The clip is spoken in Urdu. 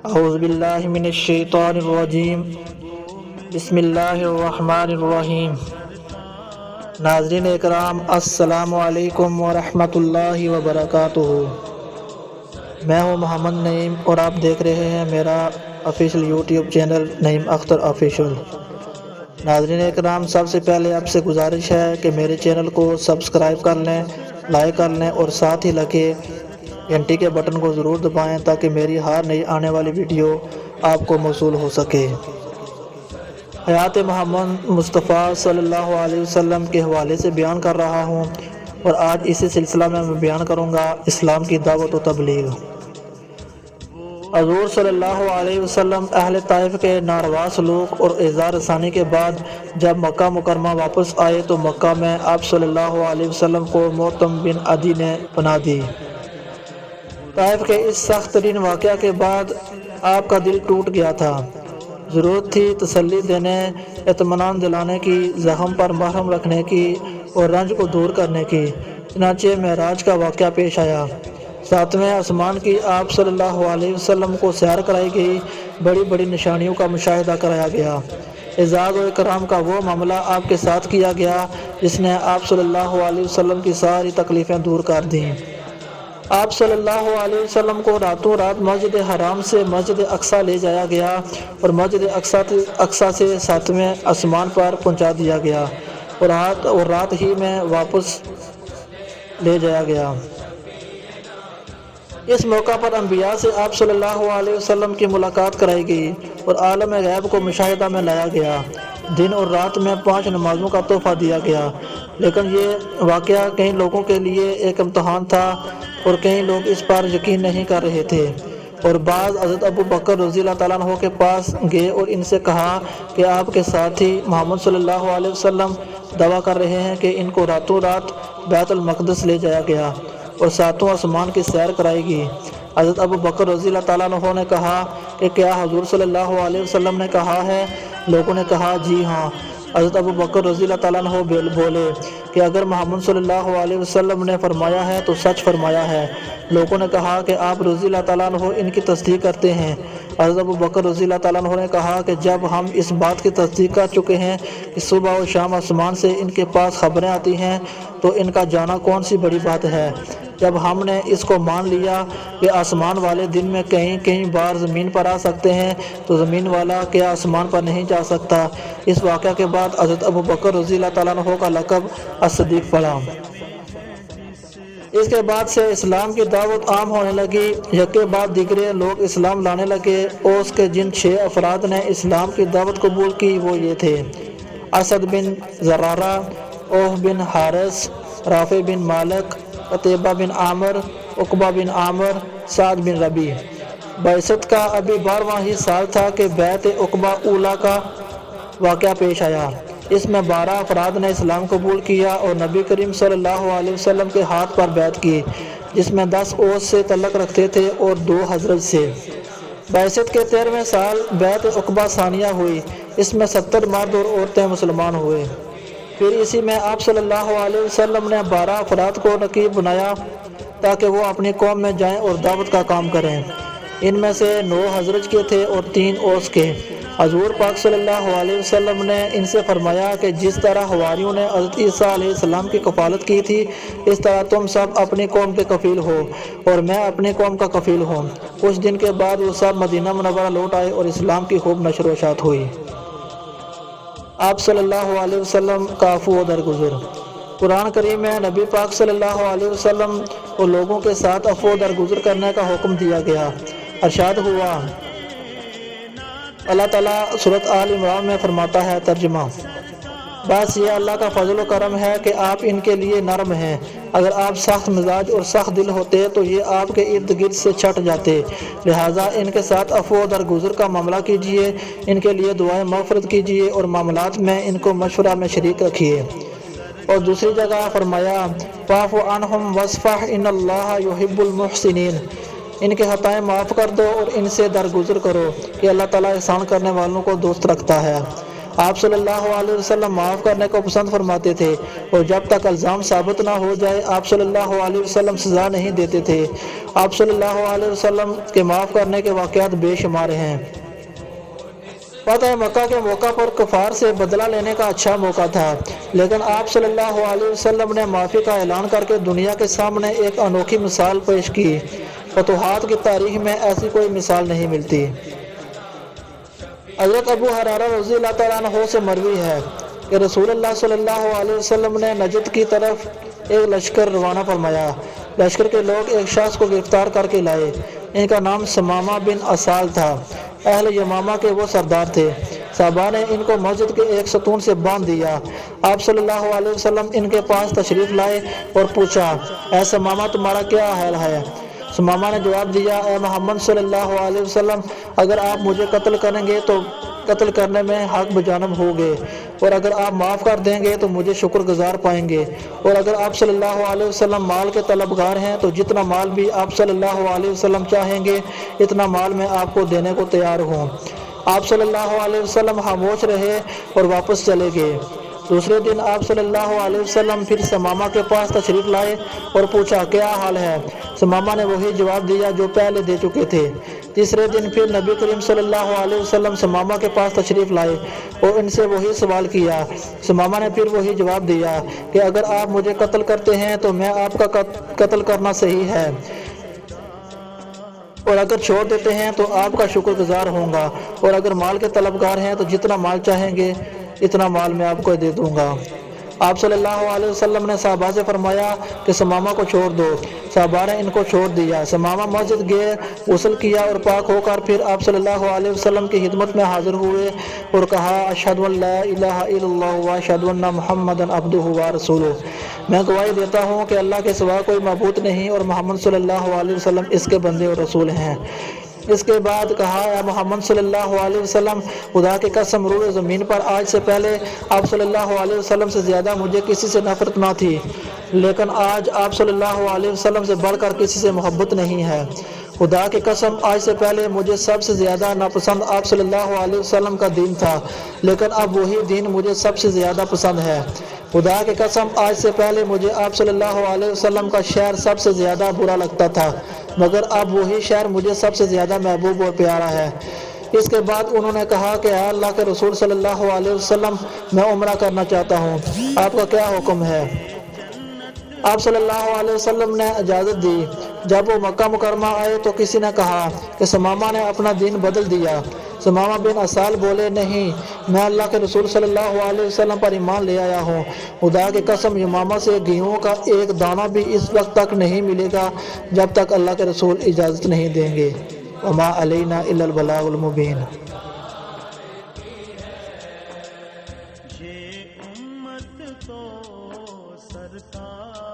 اعوذ باللہ من الشیطان الرجیم بسم اللہ الرحمن الرحیم۔ ناظرین اکرام، السلام علیکم ورحمۃ اللہ وبرکاتہ۔ میں ہوں محمد نعیم اور آپ دیکھ رہے ہیں میرا آفیشیل یوٹیوب چینل نعیم اختر آفیشیل۔ ناظرین اکرام، سب سے پہلے آپ سے گزارش ہے کہ میرے چینل کو سبسکرائب کر لیں، لائک کر لیں اور ساتھ ہی لگے گھنٹی کے بٹن کو ضرور دبائیں تاکہ میری ہر نئی آنے والی ویڈیو آپ کو موصول ہو سکے۔ حیات محمد مصطفیٰ صلی اللہ علیہ وسلم کے حوالے سے بیان کر رہا ہوں اور آج اسی سلسلہ میں بیان کروں گا اسلام کی دعوت و تبلیغ۔ حضور صلی اللہ علیہ وسلم اہل طائف کے ناروا سلوک اور ایذا رسانی کے بعد جب مکہ مکرمہ واپس آئے تو مکہ میں آپ صلی اللہ علیہ وسلم کو محتم بن عدی نے پناہ دی۔ طائف کے اس سخت ترین واقعہ کے بعد آپ کا دل ٹوٹ گیا تھا۔ ضرورت تھی تسلی دینے، اطمینان دلانے کی، زخم پر مرہم رکھنے کی اور رنج کو دور کرنے کی۔ چنانچہ معراج کا واقعہ پیش آیا۔ ساتویں آسمان کی آپ صلی اللہ علیہ وسلم کو سیر کرائی گئی، بڑی بڑی نشانیوں کا مشاہدہ کرایا گیا۔ اعزاز و اکرام کا وہ معاملہ آپ کے ساتھ کیا گیا جس نے آپ صلی اللہ علیہ وسلم کی ساری تکلیفیں دور کر دیں۔ آپ صلی اللہ علیہ وسلم کو راتوں رات مسجد حرام سے مسجد اقصیٰ لے جایا گیا اور مسجد اقصیٰ سے ساتویں آسمان پر پہنچا دیا گیا اور رات ہی میں واپس لے جایا گیا۔ اس موقع پر انبیاء سے آپ صلی اللہ علیہ وسلم کی ملاقات کرائی گئی اور عالم غیب کو مشاہدہ میں لایا گیا۔ دن اور رات میں 5 نمازوں کا تحفہ دیا گیا، لیکن یہ واقعہ کئی لوگوں کے لیے ایک امتحان تھا اور کئی لوگ اس پر یقین نہیں کر رہے تھے، اور بعض حضرت ابو بکر رضی اللہ تعالیٰ عنہ کے پاس گئے اور ان سے کہا کہ آپ کے ساتھی محمد صلی اللہ علیہ وسلم دعویٰ کر رہے ہیں کہ ان کو راتوں رات بیت المقدس لے جایا گیا اور 7واں آسمان کی سیر کرائی گئی۔ حضرت ابو بکر رضی اللہ تعالیٰ عنہ نے کہا کہ کیا حضور صلی اللہ علیہ وسلم نے کہا ہے؟ لوگوں نے کہا جی ہاں۔ حضرت ابو بکر رضی اللہ تعالیٰ عنہ بولے کہ اگر محمد صلی اللہ علیہ وسلم نے فرمایا ہے تو سچ فرمایا ہے۔ لوگوں نے کہا کہ آپ رضی اللہ تعالیٰ عنہ ان کی تصدیق کرتے ہیں۔ حضرت ابو بکر رضی اللہ تعالیٰ عنہ نے کہا کہ جب ہم اس بات کی تصدیق کر چکے ہیں کہ صبح و شام آسمان سے ان کے پاس خبریں آتی ہیں تو ان کا جانا کون سی بڑی بات ہے۔ جب ہم نے اس کو مان لیا کہ آسمان والے دن میں کئی بار زمین پر آ سکتے ہیں تو زمین والا کیا آسمان پر نہیں جا سکتا۔ اس واقعہ کے بعد حضرت ابو بکر رضی اللہ تعالیٰ عنہ کا لقب الصدیق پڑا۔ اس کے بعد سے اسلام کی دعوت عام ہونے لگی، یکے بعد دیگرے لوگ اسلام لانے لگے۔ اوس کے جن 6 افراد نے اسلام کی دعوت قبول کی وہ یہ تھے: اسد بن زرارہ، اوہ بن حارث، رافع بن مالک، قتیبہ بن عامر، عقبہ بن عامر، سعد بن ربیع۔ بعثت کا ابھی 12واں ہی سال تھا کہ بیعت عقبہ اولیٰ کا واقعہ پیش آیا۔ اس میں 12 افراد نے اسلام قبول کیا اور نبی کریم صلی اللہ علیہ وسلم کے ہاتھ پر بیعت کی، جس میں 10 اوس سے تعلق رکھتے تھے اور 2 حضرت سے۔ بعثت کے 13ویں سال بیعت عقبہ ثانیہ ہوئی، اس میں 70 مرد اور عورتیں مسلمان ہوئے۔ پھر اسی میں آپ صلی اللہ علیہ وسلم نے 12 افراد کو نقیب بنایا تاکہ وہ اپنی قوم میں جائیں اور دعوت کا کام کریں۔ ان میں سے 9 حضرت کے تھے اور 3 اوس کے۔ حضور پاک صلی اللہ علیہ وسلم نے ان سے فرمایا کہ جس طرح حواریوں نے حضرت عیسیٰ علیہ السلام کی کفالت کی تھی، اس طرح تم سب اپنی قوم کے کفیل ہو اور میں اپنی قوم کا کفیل ہوں۔ کچھ دن کے بعد وہ سب مدینہ منورہ لوٹ آئے اور اسلام کی خوب نشر و اشاعت ہوئی۔ آپ صلی اللہ علیہ وسلم کا عفو و درگزر۔ قرآن کریم میں نبی پاک صلی اللہ علیہ وسلم کو لوگوں کے ساتھ عفو و درگزر کرنے کا حکم دیا گیا۔ ارشاد ہوا، اللہ تعالیٰ سورۃ آل عمران میں فرماتا ہے، ترجمہ: بس یہ اللہ کا فضل و کرم ہے کہ آپ ان کے لیے نرم ہیں۔ اگر آپ سخت مزاج اور سخت دل ہوتے تو یہ آپ کے ارد گرد سے چھٹ جاتے، لہٰذا ان کے ساتھ عفو و درگزر کا معاملہ کیجیے، ان کے لیے دعائیں مغفرت کیجیے اور معاملات میں ان کو مشورہ میں شریک رکھیے۔ اور دوسری جگہ فرمایا، فاعف عنہم واصفح ان اللہ یحب المحسنین۔ ان کے خطائیں معاف کر دو اور ان سے درگزر کرو کہ اللہ تعالیٰ احسان کرنے والوں کو دوست رکھتا ہے۔ آپ صلی اللہ علیہ وسلم معاف کرنے کو پسند فرماتے تھے، اور جب تک الزام ثابت نہ ہو جائے آپ صلی اللہ علیہ وسلم سزا نہیں دیتے تھے۔ آپ صلی اللہ علیہ وسلم کے معاف کرنے کے واقعات بے شمار ہیں۔ فتح مکہ کے موقع پر کفار سے بدلہ لینے کا اچھا موقع تھا، لیکن آپ صلی اللہ علیہ وسلم نے معافی کا اعلان کر کے دنیا کے سامنے ایک انوکھی مثال پیش کی۔ فتوحات کی تاریخ میں ایسی کوئی مثال نہیں ملتی۔ حضرت ابو ہریرہ رضی اللہ تعالیٰ عنہ سے مروی ہے کہ رسول اللہ صلی اللہ علیہ وسلم نے نجد کی طرف ایک لشکر روانہ فرمایا۔ لشکر کے لوگ ایک شخص کو گرفتار کر کے لائے۔ ان کا نام ثمامہ بن اسال تھا۔ اہل یمامہ کے وہ سردار تھے۔ صحابہ نے ان کو مسجد کے ایک ستون سے باندھ دیا۔ آپ صلی اللہ علیہ وسلم ان کے پاس تشریف لائے اور پوچھا، اے ثمامہ تمہارا کیا حال ہے؟ ثمامہ نے جواب دیا، اے محمد صلی اللہ علیہ وسلم، اگر آپ مجھے قتل کریں گے تو قتل کرنے میں حق بجانب ہوگے، اور اگر آپ معاف کر دیں گے تو مجھے شکر گزار پائیں گے، اور اگر آپ صلی اللہ علیہ وسلم مال کے طلبگار ہیں تو جتنا مال بھی آپ صلی اللہ علیہ وسلم چاہیں گے اتنا مال میں آپ کو دینے کو تیار ہوں۔ آپ صلی اللہ علیہ وسلم خاموش رہے اور واپس چلے گئے۔ دوسرے دن آپ صلی اللہ علیہ وسلم پھر ثمامہ کے پاس تشریف لائے اور پوچھا، کیا حال ہے؟ ثمامہ نے وہی جواب دیا جو پہلے دے چکے تھے۔ تیسرے دن پھر نبی کریم صلی اللہ علیہ وسلم ثمامہ کے پاس تشریف لائے اور ان سے وہی سوال کیا۔ ثمامہ نے پھر وہی جواب دیا کہ اگر آپ مجھے قتل کرتے ہیں تو میں آپ کا قتل کرنا صحیح ہے، اور اگر چھوڑ دیتے ہیں تو آپ کا شکر گزار ہوں گا، اور اگر مال کے طلبگار ہیں تو جتنا مال چاہیں گے اتنا مال میں آپ کو دے دوں گا۔ آپ صلی اللہ علیہ وسلم نے صحابہ سے فرمایا کہ ثمامہ کو چھوڑ دو۔ صحابہ نے ان کو چھوڑ دیا۔ ثمامہ مسجد گئے، غسل کیا اور پاک ہو کر پھر آپ صلی اللہ علیہ وسلم کی خدمت میں حاضر ہوئے اور کہا، اشہد ان لا الہ الا اللہ واشہد ان محمدا عبدہ ورسولہ، میں گواہی دیتا ہوں کہ اللہ کے سوا کوئی معبود نہیں اور محمد صلی اللہ علیہ وسلم اس کے بندے اور رسول ہیں۔ اس کے بعد کہا، اے محمد صلی اللہ علیہ وسلم، خدا کی قسم روئے زمین پر آج سے پہلے آپ صلی اللہ علیہ وسلم سے زیادہ مجھے کسی سے نفرت نہ تھی، لیکن آج آپ صلی اللہ علیہ وسلم سے بڑھ کر کسی سے محبت نہیں ہے۔ خدا کی قسم آج سے پہلے مجھے سب سے زیادہ ناپسند آپ صلی اللہ علیہ وسلم کا دین تھا، لیکن اب وہی دین مجھے سب سے زیادہ پسند ہے۔ خدا کی قسم آج سے پہلے مجھے آپ صلی اللہ علیہ وسلم کا شہر سب سے زیادہ برا لگتا تھا، مگر اب وہی شہر مجھے سب سے زیادہ محبوب اور پیارا ہے۔ اس کے بعد انہوں نے کہا کہ اے اللہ کے رسول صلی اللہ علیہ وسلم، میں عمرہ کرنا چاہتا ہوں، آپ کا کیا حکم ہے؟ آپ صلی اللہ علیہ وسلم نے اجازت دی۔ جب وہ مکہ مکرمہ آئے تو کسی نے کہا کہ ثمامہ نے اپنا دین بدل دیا۔ ثمامہ بن اسال بولے، نہیں، میں اللہ کے رسول صلی اللہ علیہ وسلم پر ایمان لے آیا ہوں۔ خدا کی قسم یمامہ سے گیہوں کا ایک دانہ بھی اس وقت تک نہیں ملے گا جب تک اللہ کے رسول اجازت نہیں دیں گے۔ وما علینا الا البلاغ المبین۔ یہ امت تو سرکار